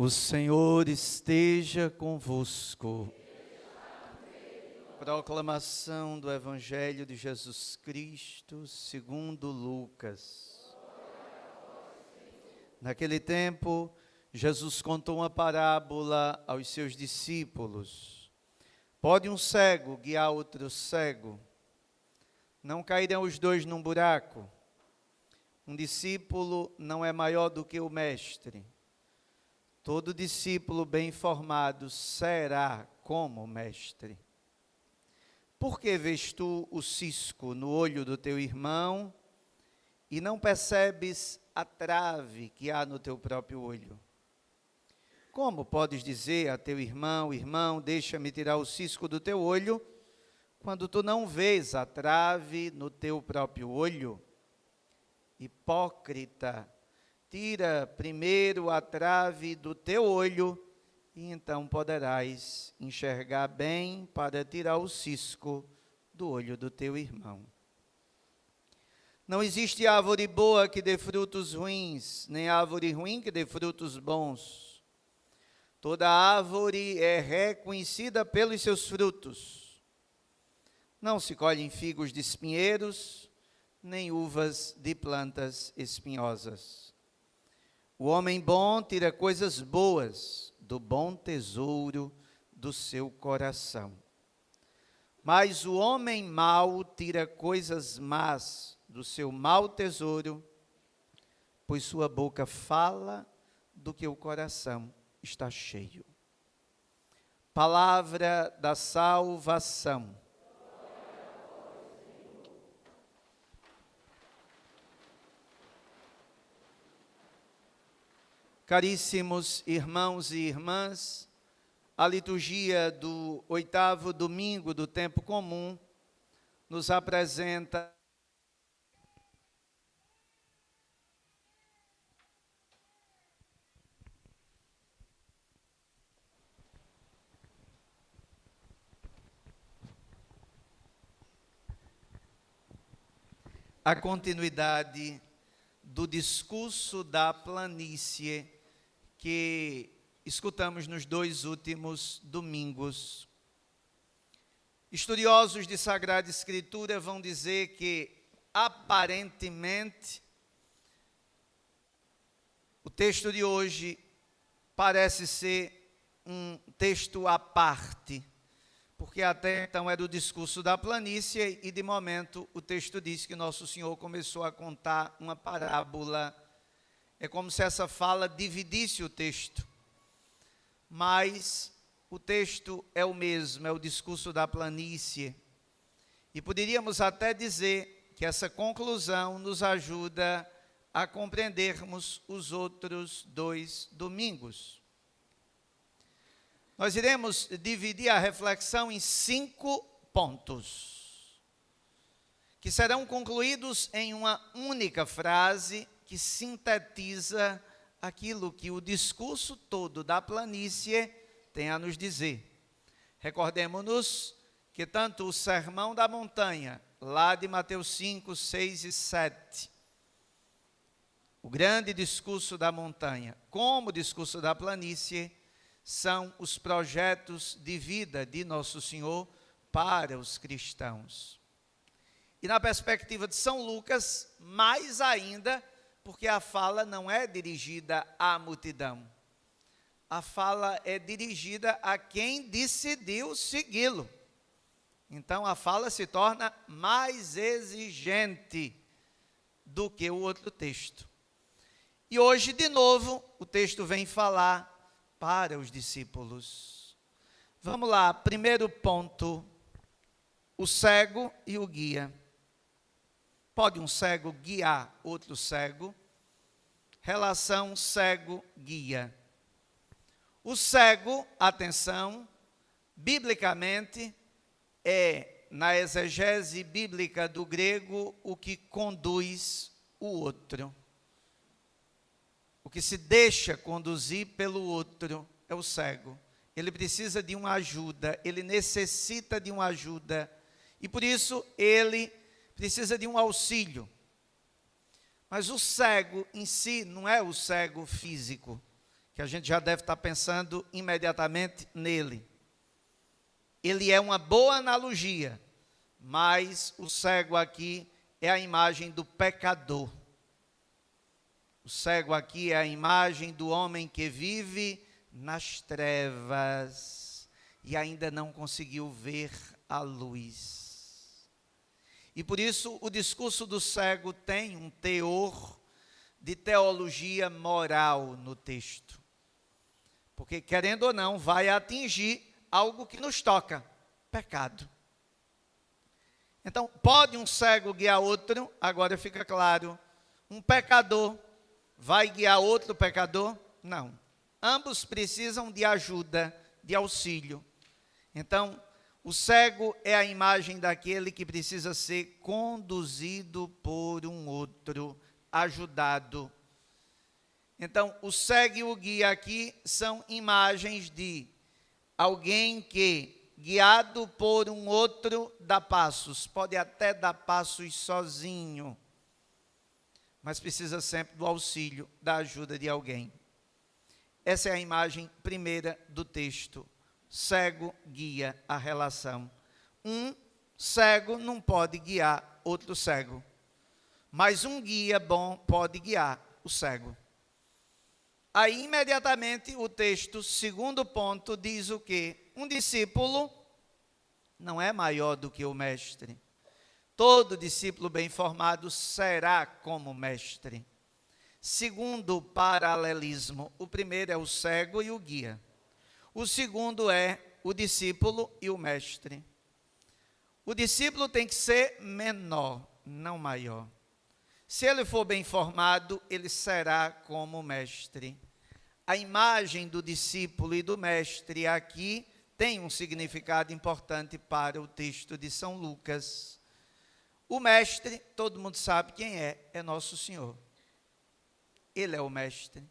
O Senhor esteja convosco. Proclamação do Evangelho de Jesus Cristo, segundo Lucas. Naquele tempo, Jesus contou uma parábola aos seus discípulos. Pode um cego guiar outro cego? Não cairão os dois num buraco? Um discípulo não é maior do que o mestre. Todo discípulo bem formado será como o mestre. Por que vês tu o cisco no olho do teu irmão e não percebes a trave que há no teu próprio olho? Como podes dizer a teu irmão: irmão, deixa-me tirar o cisco do teu olho, quando tu não vês a trave no teu próprio olho? Hipócrita, tira primeiro a trave do teu olho, e então poderás enxergar bem para tirar o cisco do olho do teu irmão. Não existe árvore boa que dê frutos ruins, nem árvore ruim que dê frutos bons. Toda árvore é reconhecida pelos seus frutos. Não se colhem figos de espinheiros, nem uvas de plantas espinhosas. O homem bom tira coisas boas do bom tesouro do seu coração. Mas o homem mau tira coisas más do seu mau tesouro, pois sua boca fala do que o coração está cheio. Palavra da salvação. Caríssimos irmãos e irmãs, a liturgia do 8º domingo do tempo comum nos apresenta a continuidade do discurso da planície que escutamos nos 2 últimos domingos. Estudiosos de Sagrada Escritura vão dizer que, aparentemente, o texto de hoje parece ser um texto à parte, porque até então era o discurso da planície e, de momento, o texto diz que Nosso Senhor começou a contar uma parábola. É como se essa fala dividisse o texto, mas o texto é o mesmo, é o discurso da planície. E poderíamos até dizer que essa conclusão nos ajuda a compreendermos os outros 2 domingos. Nós iremos dividir a reflexão em 5 pontos, que serão concluídos em uma única frase que sintetiza aquilo que o discurso todo da planície tem a nos dizer. Recordemos-nos que tanto o Sermão da Montanha, lá de Mateus 5, 6 e 7, o grande discurso da montanha, como o discurso da planície, são os projetos de vida de Nosso Senhor para os cristãos. E na perspectiva de São Lucas, mais ainda, porque a fala não é dirigida à multidão. A fala é dirigida a quem decidiu segui-lo. Então a fala se torna mais exigente do que o outro texto. E hoje, de novo, o texto vem falar para os discípulos. Vamos lá, primeiro ponto, o cego e o guia. Pode um cego guiar outro cego? Relação cego-guia. O cego, atenção, biblicamente, é, na exegese bíblica do grego, o que conduz o outro. O que se deixa conduzir pelo outro é o cego. Ele precisa de uma ajuda, ele necessita de uma ajuda. E por isso ele precisa de um auxílio. Mas o cego em si não é o cego físico, que a gente já deve estar pensando imediatamente nele. Ele é uma boa analogia, mas o cego aqui é a imagem do pecador. O cego aqui é a imagem do homem que vive nas trevas e ainda não conseguiu ver a luz. E por isso o discurso do cego tem um teor de teologia moral no texto. Porque, querendo ou não, vai atingir algo que nos toca, pecado. Então, pode um cego guiar outro? Agora fica claro. Um pecador vai guiar outro pecador? Não. Ambos precisam de ajuda, de auxílio. Então, o cego é a imagem daquele que precisa ser conduzido por um outro, ajudado. Então, o cego e o guia aqui são imagens de alguém que, guiado por um outro, dá passos. Pode até dar passos sozinho, mas precisa sempre do auxílio, da ajuda de alguém. Essa é a imagem primeira do texto. Cego guia a relação. Um cego não pode guiar outro cego, mas um guia bom pode guiar o cego. Aí, imediatamente, o texto, segundo ponto, diz o quê? Um discípulo não é maior do que o mestre. Todo discípulo bem formado será como mestre. Segundo paralelismo, o primeiro é o cego e o guia. O segundo é o discípulo e o mestre. O discípulo tem que ser menor, não maior. Se ele for bem formado, ele será como mestre. A imagem do discípulo e do mestre aqui tem um significado importante para o texto de São Lucas. O mestre, todo mundo sabe quem é nosso Senhor. Ele é o mestre.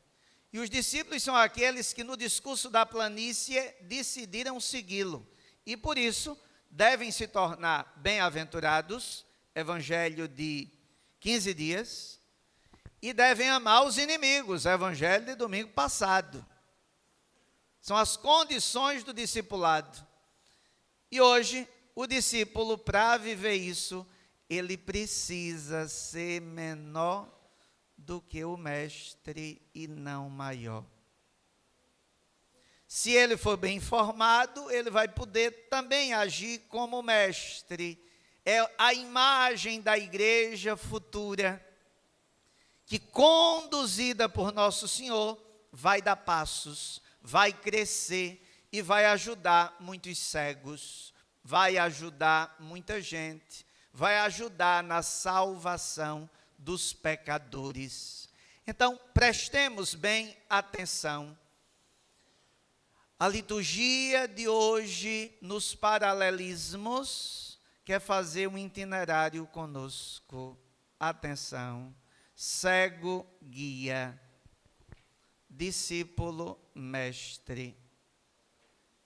E os discípulos são aqueles que no discurso da planície decidiram segui-lo. E por isso devem se tornar bem-aventurados, evangelho de 15 dias, e devem amar os inimigos, evangelho de domingo passado. São as condições do discipulado. E hoje, o discípulo, para viver isso, ele precisa ser menor do que o mestre e não maior. Se ele for bem informado, ele vai poder também agir como mestre. É a imagem da igreja futura, que conduzida por Nosso Senhor, vai dar passos, vai crescer e vai ajudar muitos cegos, vai ajudar muita gente, vai ajudar na salvação dos pecadores. Então, prestemos bem atenção. A liturgia de hoje, nos paralelismos, quer fazer um itinerário conosco. Atenção, cego guia, discípulo mestre.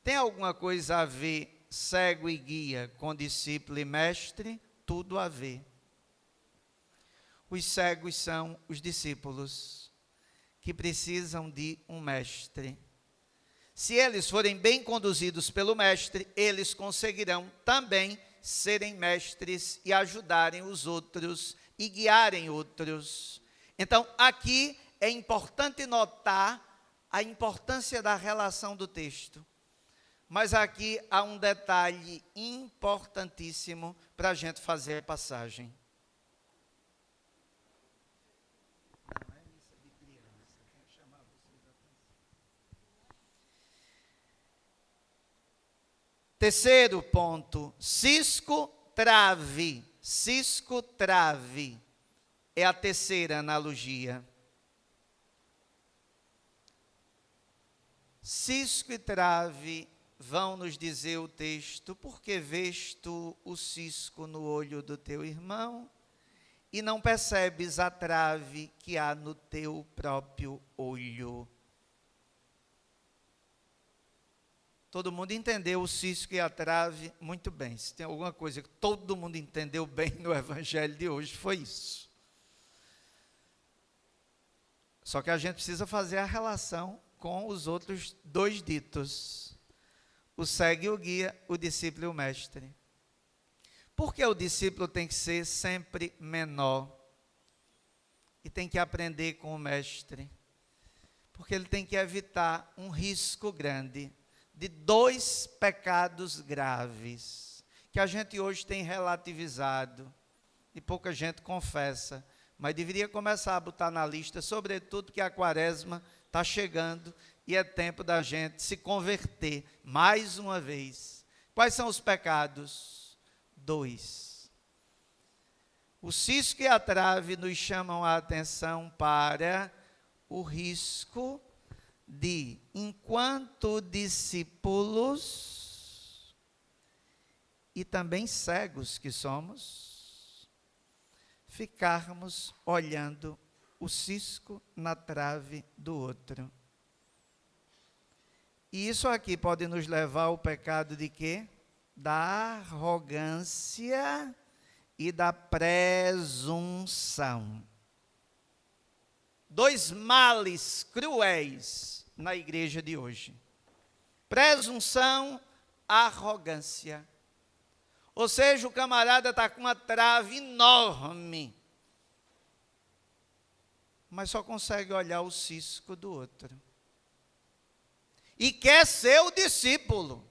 Tem alguma coisa a ver cego e guia com discípulo e mestre? Tudo a ver. Os cegos são os discípulos que precisam de um mestre. Se eles forem bem conduzidos pelo mestre, eles conseguirão também serem mestres e ajudarem os outros e guiarem outros. Então, aqui é importante notar a importância da relação do texto. Mas aqui há um detalhe importantíssimo para a gente fazer a passagem. Terceiro ponto, cisco-trave. Cisco-trave é a terceira analogia. Cisco e trave vão nos dizer o texto: porque vês tu o cisco no olho do teu irmão e não percebes a trave que há no teu próprio olho. Todo mundo entendeu o cisco e a trave muito bem. Se tem alguma coisa que todo mundo entendeu bem no evangelho de hoje, foi isso. Só que a gente precisa fazer a relação com os outros dois ditos: o segue e o guia, o discípulo e o mestre. Por que o discípulo tem que ser sempre menor e tem que aprender com o mestre? Porque ele tem que evitar um risco grande de dois pecados graves, que a gente hoje tem relativizado, e pouca gente confessa, mas deveria começar a botar na lista, sobretudo que a quaresma está chegando e é tempo da gente se converter mais uma vez. Quais são os pecados? 2. O cisco e a trave nos chamam a atenção para o risco de, enquanto discípulos e também cegos que somos, ficarmos olhando o cisco na trave do outro. E isso aqui pode nos levar ao pecado de quê? Da arrogância e da presunção. Dois males cruéis na igreja de hoje: presunção, arrogância. Ou seja, o camarada está com uma trave enorme, mas só consegue olhar o cisco do outro. E quer ser o discípulo,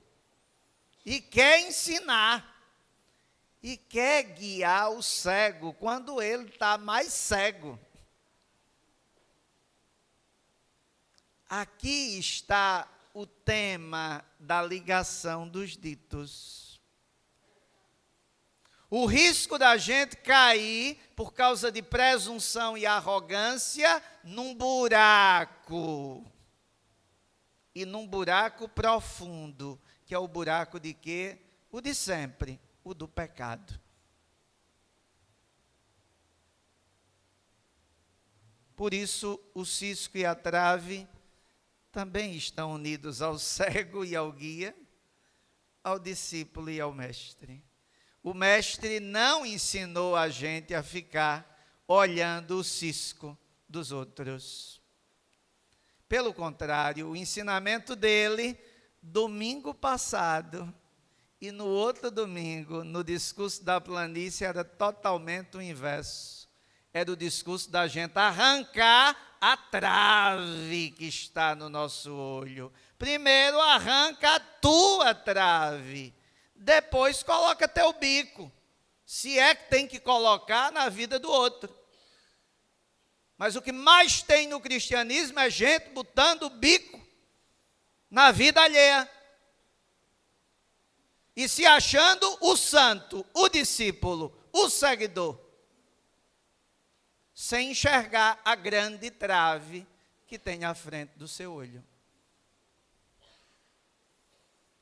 e quer ensinar, e quer guiar o cego quando ele está mais cego. Aqui está o tema da ligação dos ditos. O risco da gente cair, por causa de presunção e arrogância, num buraco. E num buraco profundo, que é o buraco de quê? O de sempre, o do pecado. Por isso, o cisco e a trave também estão unidos ao cego e ao guia, ao discípulo e ao mestre. O mestre não ensinou a gente a ficar olhando o cisco dos outros. Pelo contrário, o ensinamento dele, domingo passado e no outro domingo, no discurso da planície, era totalmente o inverso. Era o discurso da gente arrancar a trave que está no nosso olho. Primeiro arranca a tua trave, depois coloca teu bico, se é que tem que colocar na vida do outro. Mas o que mais tem no cristianismo é gente botando o bico na vida alheia. E se achando o santo, o discípulo, o seguidor, sem enxergar a grande trave que tem à frente do seu olho.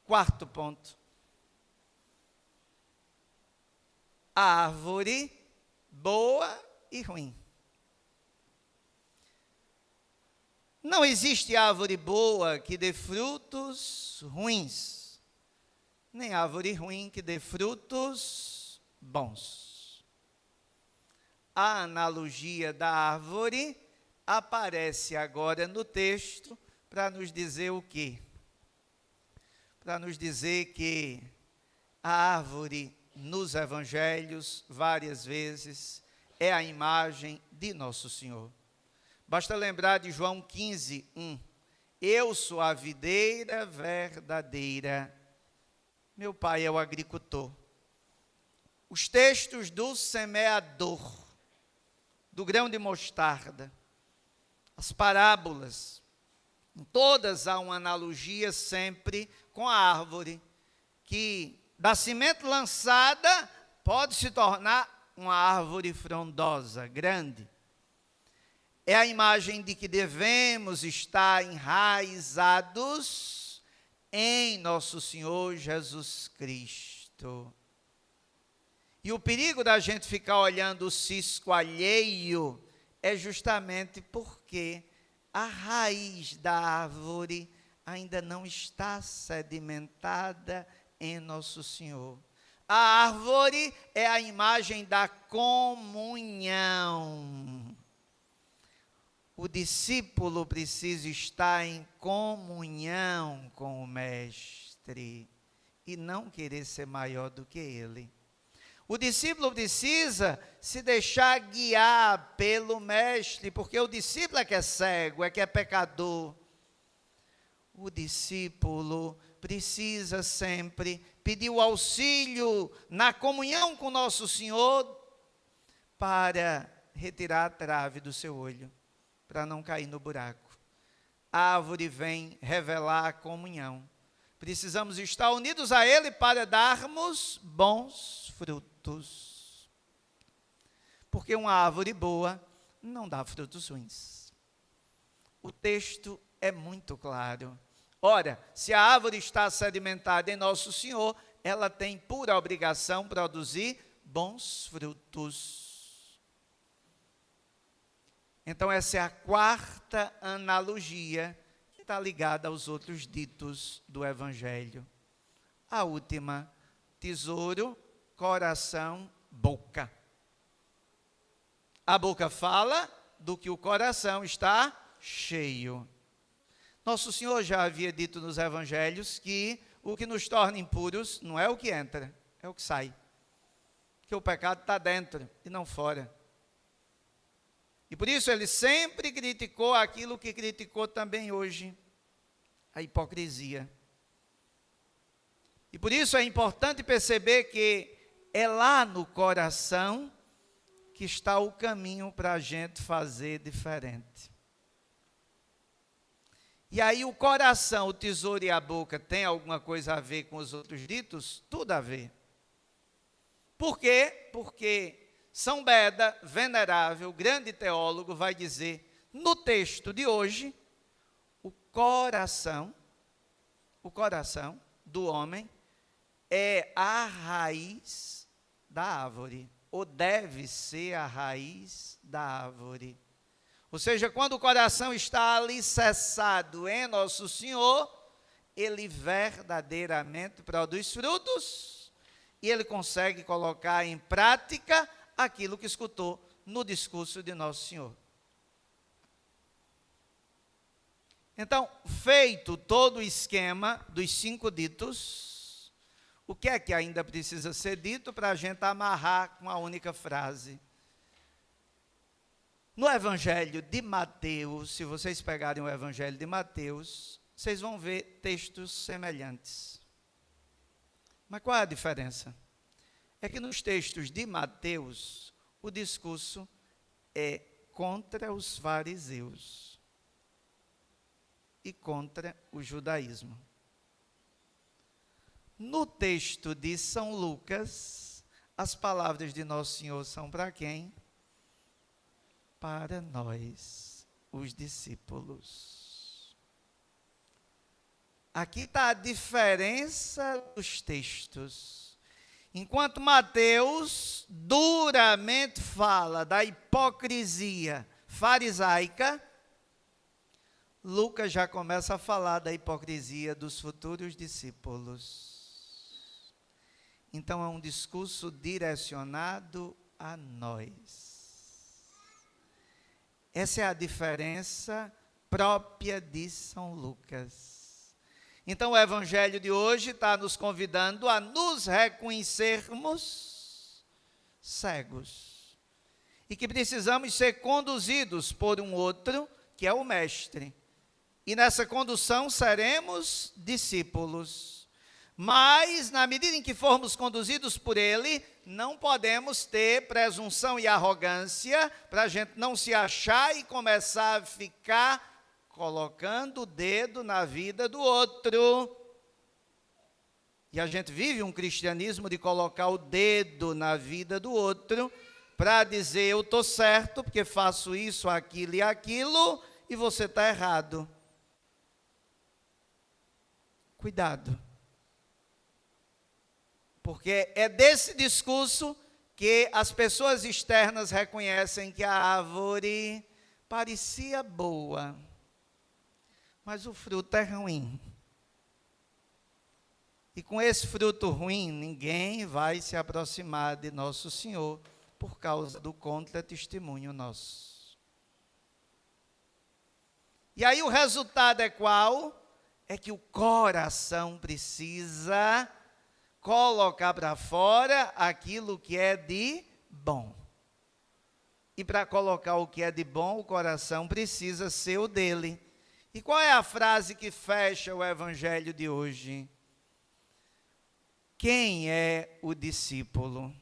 Quarto ponto. A árvore boa e ruim. Não existe árvore boa que dê frutos ruins, nem árvore ruim que dê frutos bons. A analogia da árvore aparece agora no texto para nos dizer o quê? Para nos dizer que a árvore nos evangelhos, várias vezes, é a imagem de Nosso Senhor. Basta lembrar de João 15, 1. Eu sou a videira verdadeira, meu pai é o agricultor. Os textos do semeador, do grão de mostarda, as parábolas, em todas há uma analogia sempre com a árvore, que da semente lançada pode se tornar uma árvore frondosa, grande. É a imagem de que devemos estar enraizados em Nosso Senhor Jesus Cristo. E o perigo da gente ficar olhando o cisco alheio é justamente porque a raiz da árvore ainda não está sedimentada em Nosso Senhor. A árvore é a imagem da comunhão. o discípulo precisa estar em comunhão com o mestre e não querer ser maior do que ele. O discípulo precisa se deixar guiar pelo mestre, porque o discípulo é que é cego, é que é pecador. O discípulo precisa sempre pedir o auxílio na comunhão com nosso Senhor para retirar a trave do seu olho, para não cair no buraco. A árvore vem revelar a comunhão. Precisamos estar unidos a Ele para darmos bons frutos. Porque uma árvore boa não dá frutos ruins. O texto é muito claro. Ora, se a árvore está sedimentada em Nosso Senhor, ela tem por obrigação produzir bons frutos. Então, essa é a quarta analogia que está ligada aos outros ditos do Evangelho. A última, tesouro, coração, boca. A boca fala do que o coração está cheio. Nosso Senhor já havia dito nos Evangelhos que o que nos torna impuros não é o que entra, é o que sai. Que o pecado está dentro e não fora. E por isso ele sempre criticou aquilo que criticou também hoje, a hipocrisia. E por isso é importante perceber que é lá no coração que está o caminho para a gente fazer diferente. E aí o coração, o tesouro e a boca tem alguma coisa a ver com os outros ditos? Tudo a ver. Por quê? Porque São Beda, venerável, grande teólogo, vai dizer, no texto de hoje, o coração do homem é a raiz da árvore, ou deve ser a raiz da árvore. Ou seja, quando o coração está alicerçado em Nosso Senhor, ele verdadeiramente produz frutos e ele consegue colocar em prática aquilo que escutou no discurso de Nosso Senhor. Então, feito todo o esquema dos 5 ditos, o que é que ainda precisa ser dito para a gente amarrar com a única frase? No Evangelho de Mateus, se vocês pegarem o Evangelho de Mateus, vocês vão ver textos semelhantes. Mas qual é a diferença? É que nos textos de Mateus, o discurso é contra os fariseus e contra o judaísmo. No texto de São Lucas, as palavras de Nosso Senhor são para quem? Para nós, os discípulos. Aqui está a diferença dos textos. Enquanto Mateus duramente fala da hipocrisia farisaica, Lucas já começa a falar da hipocrisia dos futuros discípulos. Então é um discurso direcionado a nós. Essa é a diferença própria de São Lucas. Então, o Evangelho de hoje está nos convidando a nos reconhecermos cegos. E que precisamos ser conduzidos por um outro, que é o Mestre. E nessa condução seremos discípulos. Mas, na medida em que formos conduzidos por Ele, não podemos ter presunção e arrogância para a gente não se achar e começar a ficar colocando o dedo na vida do outro. E a gente vive um cristianismo de colocar o dedo na vida do outro para dizer, eu estou certo porque faço isso, aquilo e aquilo, e você está errado. Cuidado. Porque é desse discurso que as pessoas externas reconhecem que a árvore parecia boa, mas o fruto é ruim. E com esse fruto ruim, ninguém vai se aproximar de Nosso Senhor por causa do contra-testemunho nosso. E aí o resultado é qual? É que o coração precisa colocar para fora aquilo que é de bom. E para colocar o que é de bom, o coração precisa ser o dele. E qual é a frase que fecha o evangelho de hoje? Quem é o discípulo?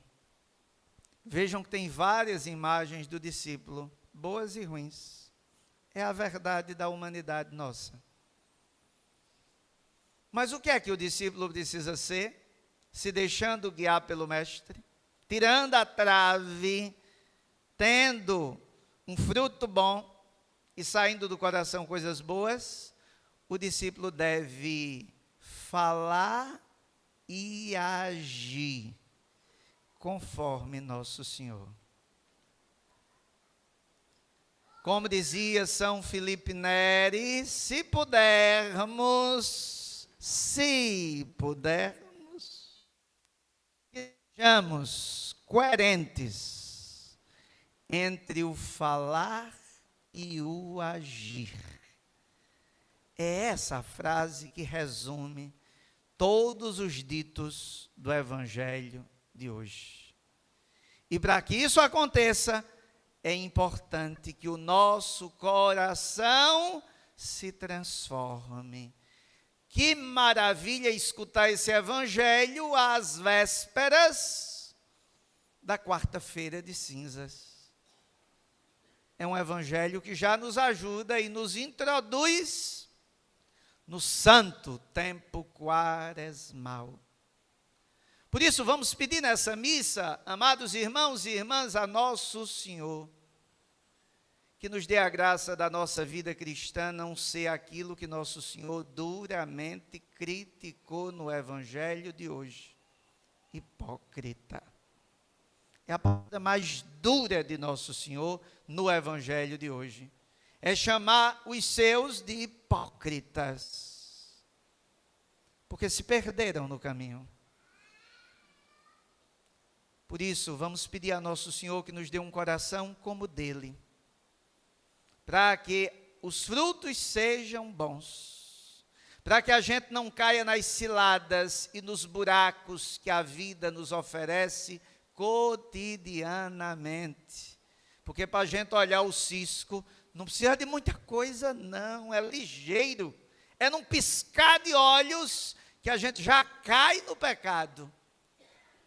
Vejam que tem várias imagens do discípulo, boas e ruins. É a verdade da humanidade nossa. Mas o que é que o discípulo precisa ser? Se deixando guiar pelo mestre, tirando a trave, tendo um fruto bom e saindo do coração coisas boas, o discípulo deve falar e agir conforme nosso Senhor. Como dizia São Filipe Neri, se pudermos, sejamos coerentes entre o falar e o agir. É essa a frase que resume todos os ditos do Evangelho de hoje. E para que isso aconteça, é importante que o nosso coração se transforme. Que maravilha escutar esse Evangelho às vésperas da quarta-feira de cinzas. É um Evangelho que já nos ajuda e nos introduz no santo tempo quaresmal. Por isso, vamos pedir nessa missa, amados irmãos e irmãs, a nosso Senhor, que nos dê a graça da nossa vida cristã não ser aquilo que nosso Senhor duramente criticou no Evangelho de hoje. Hipócrita. É a palavra mais dura de nosso Senhor no Evangelho de hoje. É chamar os seus de hipócritas. Porque se perderam no caminho. Por isso, vamos pedir a nosso Senhor que nos dê um coração como o dele. Para que os frutos sejam bons. Para que a gente não caia nas ciladas e nos buracos que a vida nos oferece cotidianamente. Porque para a gente olhar o cisco, não precisa de muita coisa não, é ligeiro. É num piscar de olhos que a gente já cai no pecado.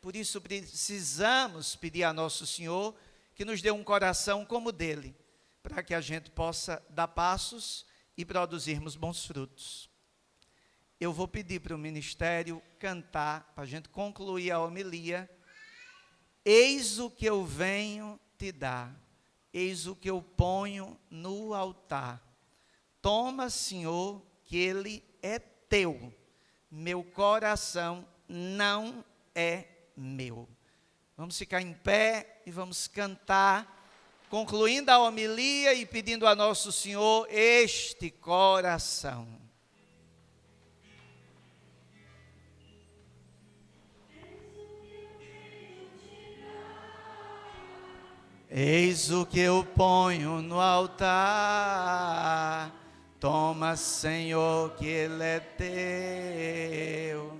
Por isso precisamos pedir a nosso Senhor que nos dê um coração como o dele, para que a gente possa dar passos e produzirmos bons frutos. Eu vou pedir para o ministério cantar, para a gente concluir a homilia. Eis o que eu venho te dar, eis o que eu ponho no altar. Toma, Senhor, que ele é teu, meu coração não é meu. Vamos ficar em pé e vamos cantar, concluindo a homilia e pedindo a nosso Senhor este coração. Eis o que eu ponho no altar, toma, Senhor, que ele é teu.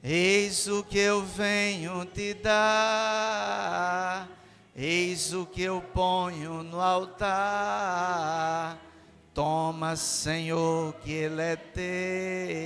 Eis o que eu venho te dar, eis o que eu ponho no altar, toma, Senhor, que ele é teu.